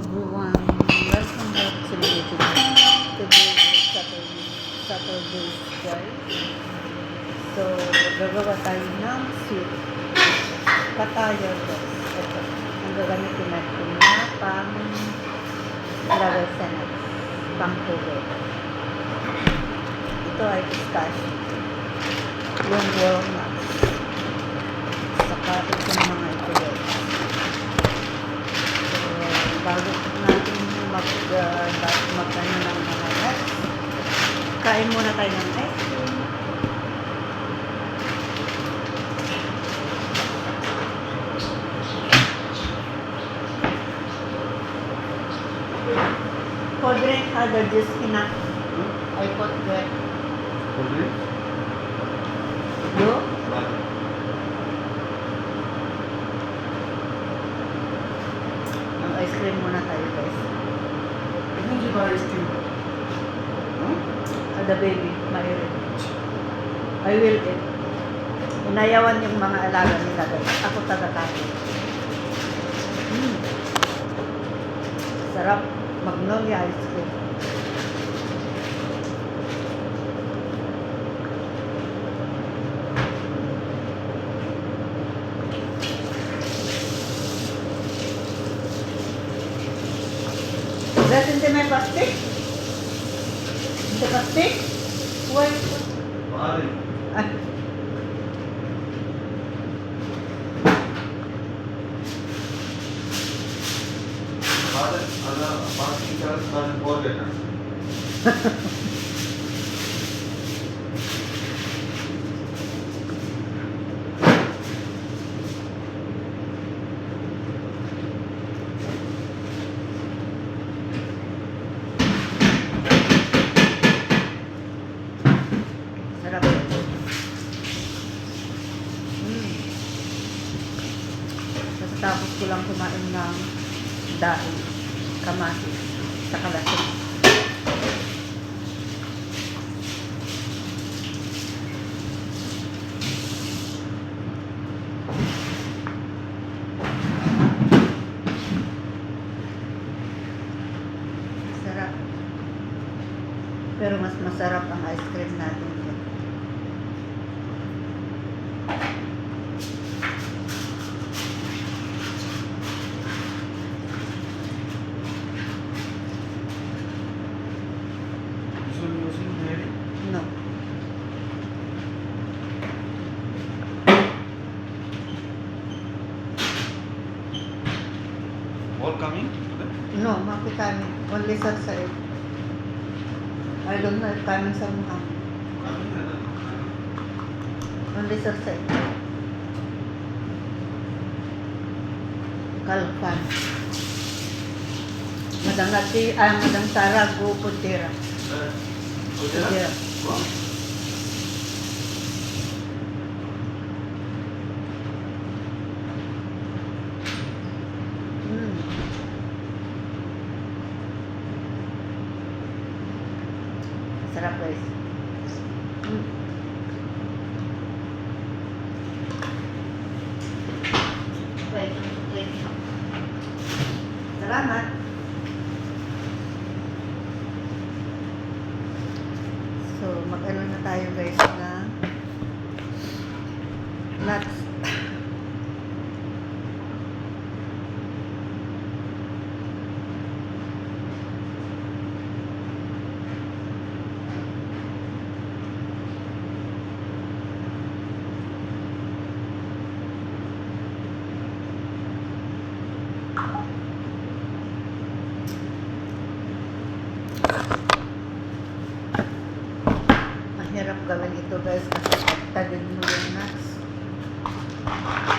everyone, welcome back to my YouTube channel. Today is Saturday guys. So, gagawa tayo ng sweet katayo guys. Ito, ang gagamitin natin na pang lagay sa nuts, pang tubig. Ito ay pistachio, yung walnuts, saka itong mga ito guys. Bago natin magkano ng mga nuts, kain muna tayo ng ice cream. Cold drink, other juice ina. I put wet. Cold drink? You? Ang ice cream muna tayo guys. Hindi ba ice cream? The baby, Marilyn. I will eat. Inayawan yung mga alaga nila guys. Ako taga-kain. Sarap. Magnolia ice cream. That's into my plastic? The plastic? Why? Bari. Ah, Ada parking charge bazen bol letter. sarap. Tapos ko lang kumain ng dahon, kamatis, sa kalasin. Sarap. Pero mas masarap ang ice cream natin. So using dairy. No. All coming? No, maki kami. Only sa side. I don't know if kami sa mga. Only sa side. Kalpan. Madang Sara, go Putira. Putira. Sarap guys. Salamat. So, mag-ano na tayo guys na nuts. Mahirap gawin ito guys kasi tagin mo yung nuts.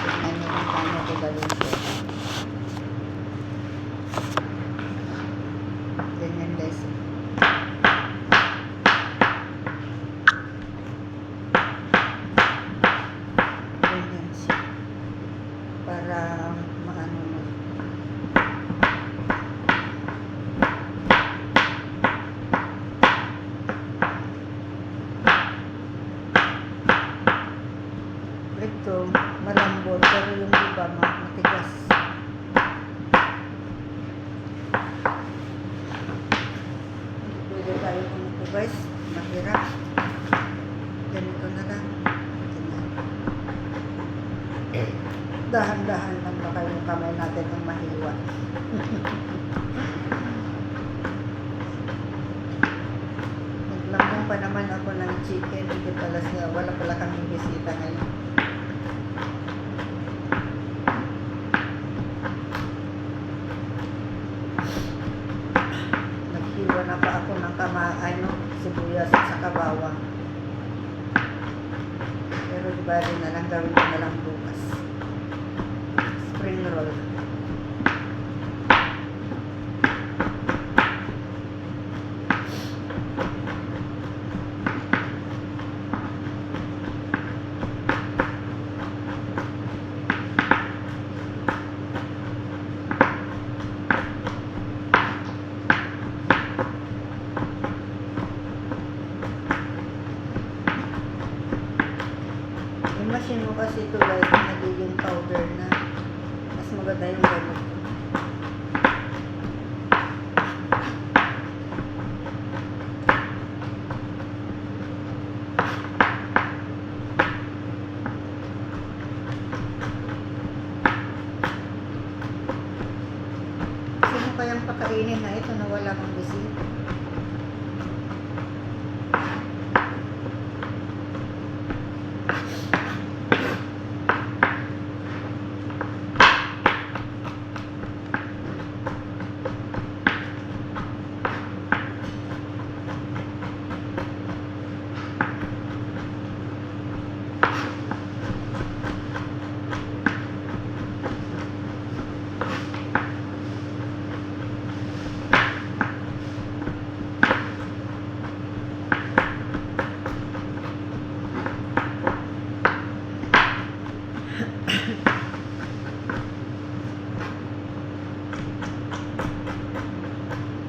Tignan nyo kung paano ito gawin ko. Ganyan guys. Ganyan siya. Para maano mo. Ito, malambot, pero yung iba matigas. Dahan-dahan lang baka yung kamay natin ang mahiwa. Naglambong pa naman ako ng chicken. Hindi pala siya. Wala pala kami bisita ngayon. Naghiwa na pa ako ng sibuyas at saka bawang. Pero di ba rin na lang gawin ko na lang bukas. Spring roll. Yung machine mo kasi ito guys, nagiging powder na. Mas maganda yung ganito. Sino kayang pakainin na ito na wala kang bisita?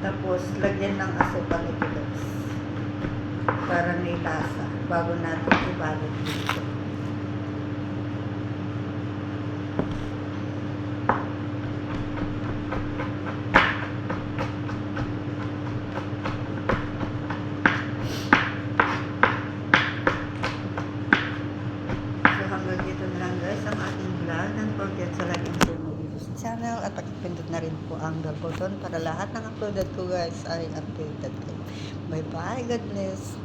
Tapos, lagyan ng asukal ito guys. Para may lasa. Bago natin ibalot dito. So, hanggang dito na lang guys ang ating vlog. Don't forget sa like and share my videos sa channel. At pagpindot na rin po ang bell button para lahat ng uploaded ko guys ay updated kayo. Bye bye. God bless.